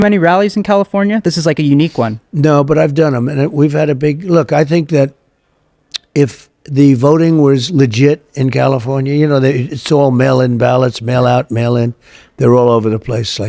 Many rallies in California? This is like a unique one. No, but I've done them, and we've had a big look. I think that if the voting was legit in California, it's all mail-in ballots, mail-out, mail-in. They're all over the place.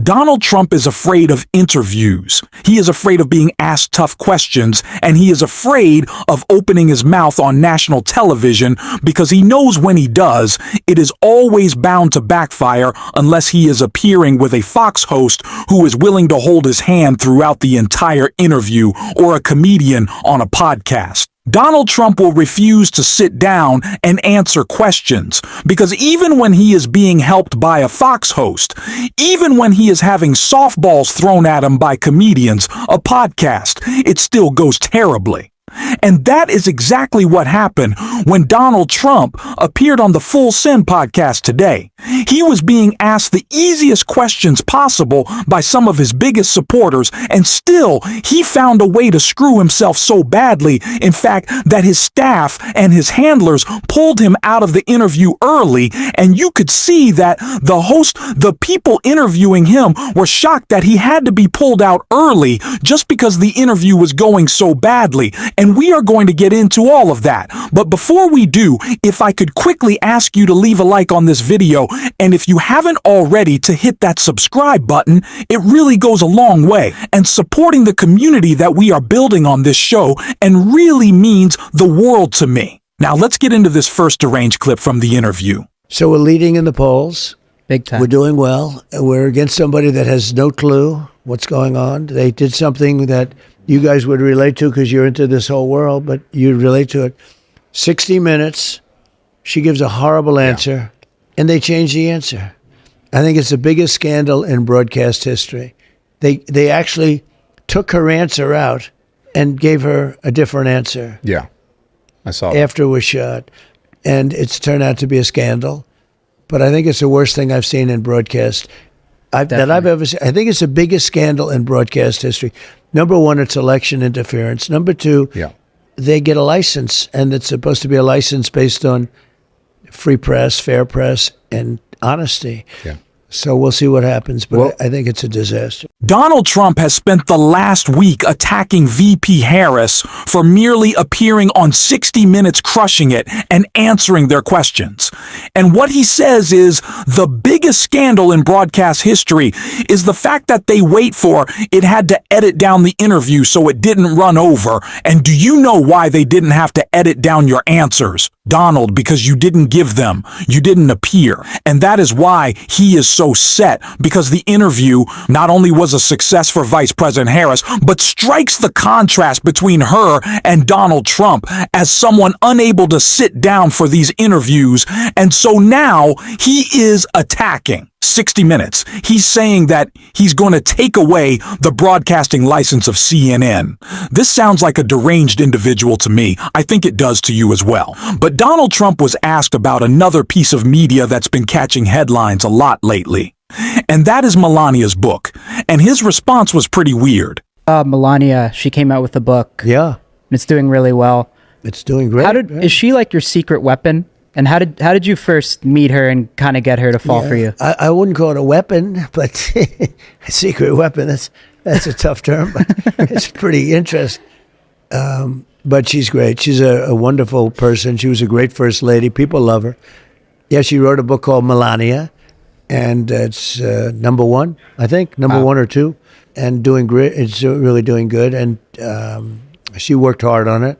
Donald Trump is afraid of interviews. He is afraid of being asked tough questions, and he is afraid of opening his mouth on national television because he knows when he does, it is always bound to backfire unless he is appearing with a Fox host who is willing to hold his hand throughout the entire interview or a comedian on a podcast. Donald Trump will refuse to sit down and answer questions because even when he is being helped by a Fox host, even when he is having softballs thrown at him by comedians, a podcast, it still goes terribly. And that is exactly what happened when Donald Trump appeared on the Full Send podcast today. He was being asked the easiest questions possible by some of his biggest supporters, and still he found a way to screw himself so badly, in fact, that his staff and his handlers pulled him out of the interview early, and you could see that the people interviewing him were shocked that he had to be pulled out early just because the interview was going so badly. And we are going to get into all of that. But before we do, if I could quickly ask you to leave a like on this video, and if you haven't already, to hit that subscribe button, it really goes a long way. And supporting the community that we are building on this show and really means the world to me. Now let's get into this first deranged clip from the interview. So we're leading in the polls. Big time. We're doing well. We're against somebody that has no clue what's going on. They did something that you guys would relate to because you're into this whole world, but you'd relate to it. 60 Minutes, she gives a horrible answer, and they change the answer. I think it's the biggest scandal in broadcast history. They actually took her answer out and gave her a different answer. Yeah, I saw that. After it was shot. And it's turned out to be a scandal. But I think it's the worst thing I've seen in broadcast that I've ever seen. I think it's the biggest scandal in broadcast history. Number one, it's election interference. Number two, they get a license, and it's supposed to be a license based on free press, fair press, and honesty. Yeah. So we'll see what happens, but I think it's a disaster. Donald Trump has spent the last week attacking VP Harris for merely appearing on 60 Minutes Crushing It and answering their questions. And what he says is the biggest scandal in broadcast history is the fact that they wait for it had to edit down the interview so it didn't run over. And do you know why they didn't have to edit down your answers? Donald, because you didn't give them. You didn't appear. And that is why he is so set, because the interview not only was a success for Vice President Harris, but strikes the contrast between her and Donald Trump as someone unable to sit down for these interviews. And so now he is attacking 60 Minutes. He's saying that he's going to take away the broadcasting license of CNN. This sounds like a deranged individual to me. I think it does to you as well. But Donald Trump was asked about another piece of media that's been catching headlines a lot lately. And that is Melanias Book. And his response was pretty weird. Melania, she came out with a book. Yeah. And it's doing really well. It's doing great. Is she like your secret weapon? And how did you first meet her and kind of get her to fall for you? I wouldn't call it a weapon, but a secret weapon, that's a tough term, but it's pretty interesting. But she's great. She's a wonderful person. She was a great first lady. People love her. Yeah, she wrote a book called Melania, and it's number one, I think, number one or two, and doing great. It's really doing good, and she worked hard on it.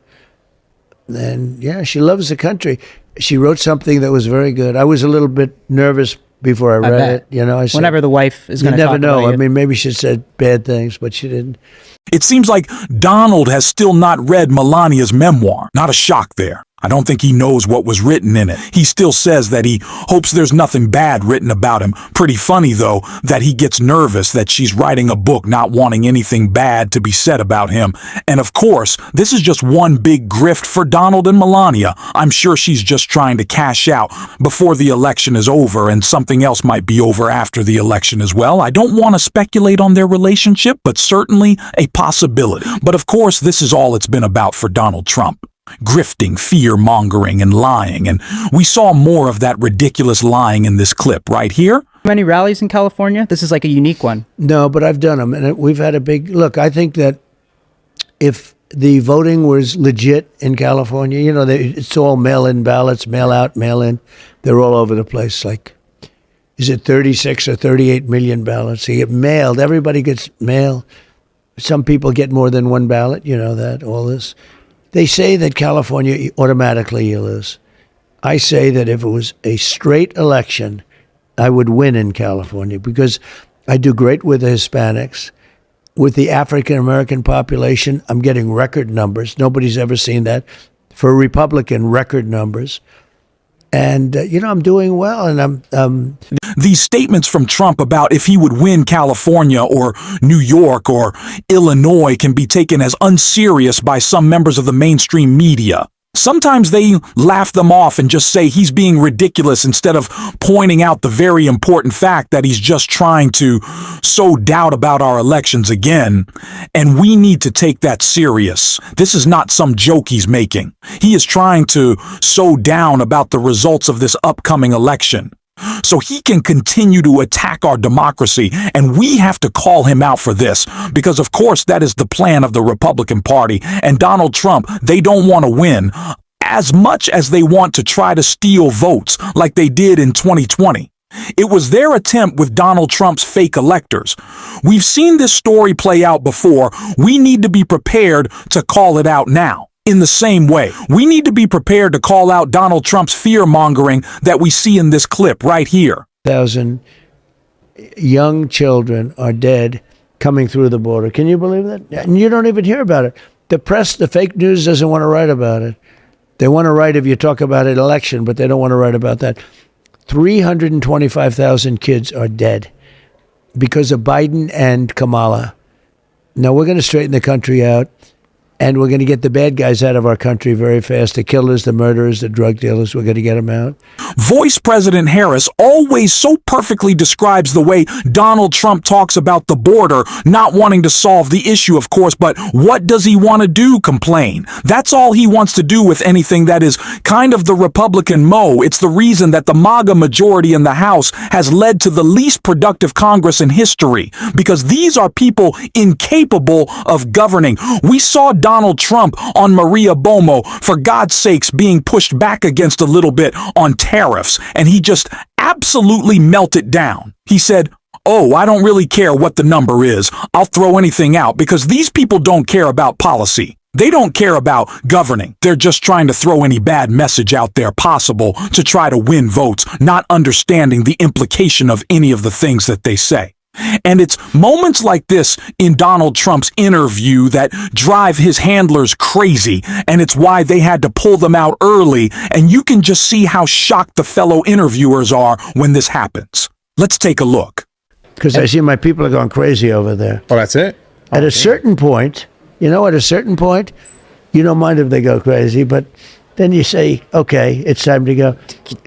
And yeah, she loves the country. She wrote something that was very good. I was a little bit nervous before I read it. You know, I said, whenever the wife is going to talk about you. You never know. I mean, maybe she said bad things, but she didn't. It seems like Donald has still not read Melania's memoir. Not a shock there. I don't think he knows what was written in it. He still says that he hopes there's nothing bad written about him. Pretty funny, though, that he gets nervous that she's writing a book not wanting anything bad to be said about him. And of course, this is just one big grift for Donald and Melania. I'm sure she's just trying to cash out before the election is over, and something else might be over after the election as well. I don't want to speculate on their relationship, but certainly a possibility. But of course, this is all it's been about for Donald Trump. Grifting, fear-mongering, and lying. And we saw more of that ridiculous lying in this clip right here. many rallies in California? This is like a unique one. No, but I've done them, and we've had a big look. I think that if the voting was legit in California, it's all mail-in ballots, mail-out, mail-in. They're all over the place. Like, is it 36 or 38 million ballots? They get mailed. Everybody gets mail. Some people get more than one ballot. You know that, all this. They say that California automatically you lose. I say that if it was a straight election, I would win in California because I do great with the Hispanics. With the African-American population, I'm getting record numbers. Nobody's ever seen that. For a Republican, record numbers. And, I'm doing well, and I'm... These statements from Trump about if he would win California or New York or Illinois can be taken as unserious by some members of the mainstream media. Sometimes they laugh them off and just say he's being ridiculous instead of pointing out the very important fact that he's just trying to sow doubt about our elections again. And we need to take that serious. This is not some joke he's making. He is trying to sow down about the results of this upcoming election, so he can continue to attack our democracy, and we have to call him out for this, because of course that is the plan of the Republican Party, and Donald Trump, they don't want to win as much as they want to try to steal votes like they did in 2020. It was their attempt with Donald Trump's fake electors. We've seen this story play out before. We need to be prepared to call it out now. In the same way, we need to be prepared to call out Donald Trump's fear-mongering that we see in this clip right here. 1,000 young children are dead coming through the border. Can you believe that? And you don't even hear about it. The press, the fake news doesn't want to write about it. They want to write if you talk about an election, but they don't want to write about that. 325,000 kids are dead because of Biden and Kamala. Now, we're going to straighten the country out. And we're going to get the bad guys out of our country very fast. The killers, the murderers, the drug dealers, we're going to get them out. Vice President Harris always so perfectly describes the way Donald Trump talks about the border, not wanting to solve the issue, of course, but what does he want to do? Complain. That's all he wants to do with anything that is kind of the Republican mo. It's the reason that the MAGA majority in the House has led to the least productive Congress in history, because these are people incapable of governing. We saw Donald Trump on Maria Bomo, for God's sakes, being pushed back against a little bit on tariffs, and he just absolutely melted down. He said, "Oh, I don't really care what the number is. I'll throw anything out," because these people don't care about policy. They don't care about governing. They're just trying to throw any bad message out there possible to try to win votes, not understanding the implication of any of the things that they say. And it's moments like this in Donald Trump's interview that drive his handlers crazy, and it's why they had to pull them out early, and you can just see how shocked the fellow interviewers are when this happens. Let's take a look. Because I see my people are going crazy over there. Oh, that's it? At a certain point, you don't mind if they go crazy, but then you say, okay, it's time to go.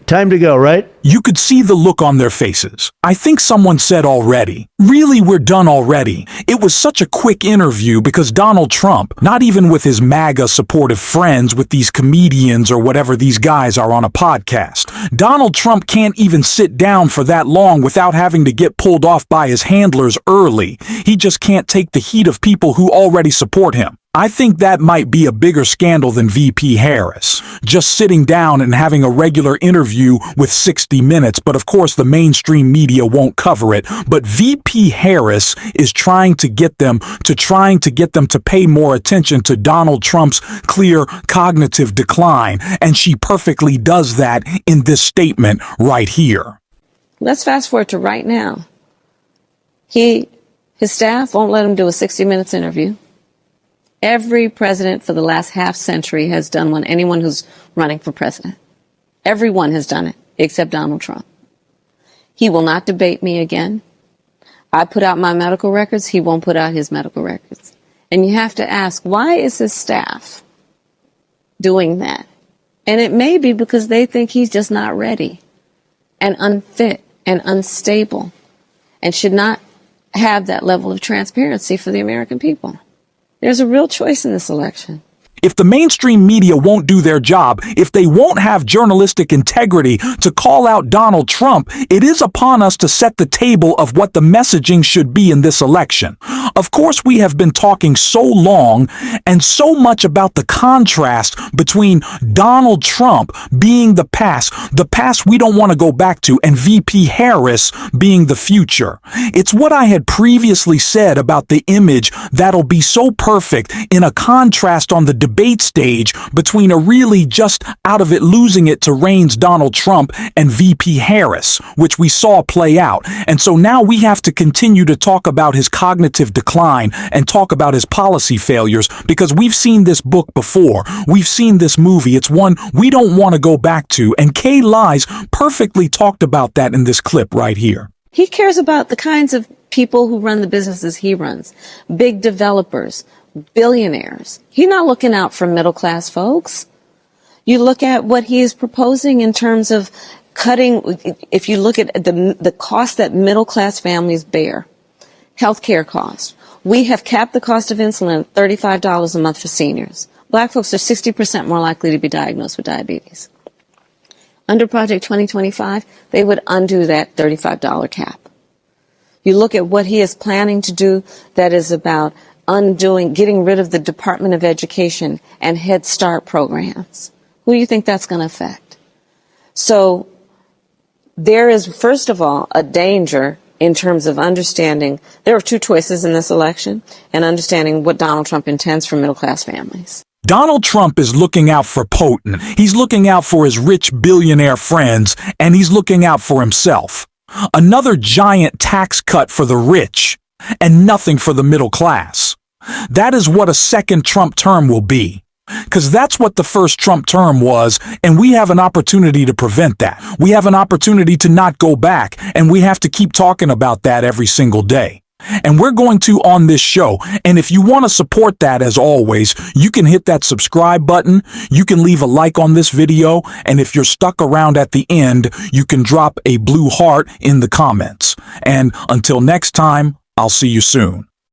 Time to go, right? You could see the look on their faces. I think someone said already. Really, we're done already. It was such a quick interview because Donald Trump, not even with his MAGA supportive friends, with these comedians or whatever these guys are on a podcast, Donald Trump can't even sit down for that long without having to get pulled off by his handlers early. He just can't take the heat of people who already support him. I think that might be a bigger scandal than VP Harris, just sitting down and having a regular interview with 60 Minutes, but of course the mainstream media won't cover it. But VP Harris is trying to get them to pay more attention to Donald Trump's clear cognitive decline, and she perfectly does that in this statement right here. Let's fast forward to right now. His staff won't let him do a 60 Minutes interview. Every president for the last half century has done one, anyone who's running for president. Everyone has done it, except Donald Trump. He will not debate me again. I put out my medical records. He won't put out his medical records. And you have to ask, why is his staff doing that? And it may be because they think he's just not ready and unfit and unstable and should not have that level of transparency for the American people. There's a real choice in this election. If the mainstream media won't do their job, if they won't have journalistic integrity to call out Donald Trump, it is upon us to set the table of what the messaging should be in this election. Of course, we have been talking so long and so much about the contrast between Donald Trump being the past we don't want to go back to, and VP Harris being the future. It's what I had previously said about the image that'll be so perfect in a contrast on the debate stage between a really just out of it losing it to Reign's Donald Trump and VP Harris, which we saw play out. And so now we have to continue to talk about his cognitive decline and talk about his policy failures, because we've seen this book before. We've seen this movie. It's one we don't want to go back to. And Kay Lies perfectly talked about that in this clip right here. He cares about the kinds of people who run the businesses he runs, big developers, billionaires. He's not looking out for middle class folks. You look at what he is proposing in terms of cutting, if you look at the cost that middle class families bear, healthcare costs. We have capped the cost of insulin at $35 a month for seniors. Black folks are 60% more likely to be diagnosed with diabetes. Under Project 2025, they would undo that $35 cap. You look at what he is planning to do that is about getting rid of the Department of Education and Head Start programs. Who do you think that's going to affect? So there is, first of all, a danger in terms of understanding there are two choices in this election and understanding what Donald Trump intends for middle-class families. Donald Trump is looking out for Putin. He's looking out for his rich billionaire friends, and he's looking out for himself. Another giant tax cut for the rich, and nothing for the middle class. That is what a second Trump term will be. Because that's what the first Trump term was, and we have an opportunity to prevent that. We have an opportunity to not go back, and we have to keep talking about that every single day. And we're going to on this show. And if you want to support that, as always, you can hit that subscribe button. You can leave a like on this video. And if you're stuck around at the end, you can drop a blue heart in the comments. And until next time, I'll see you soon.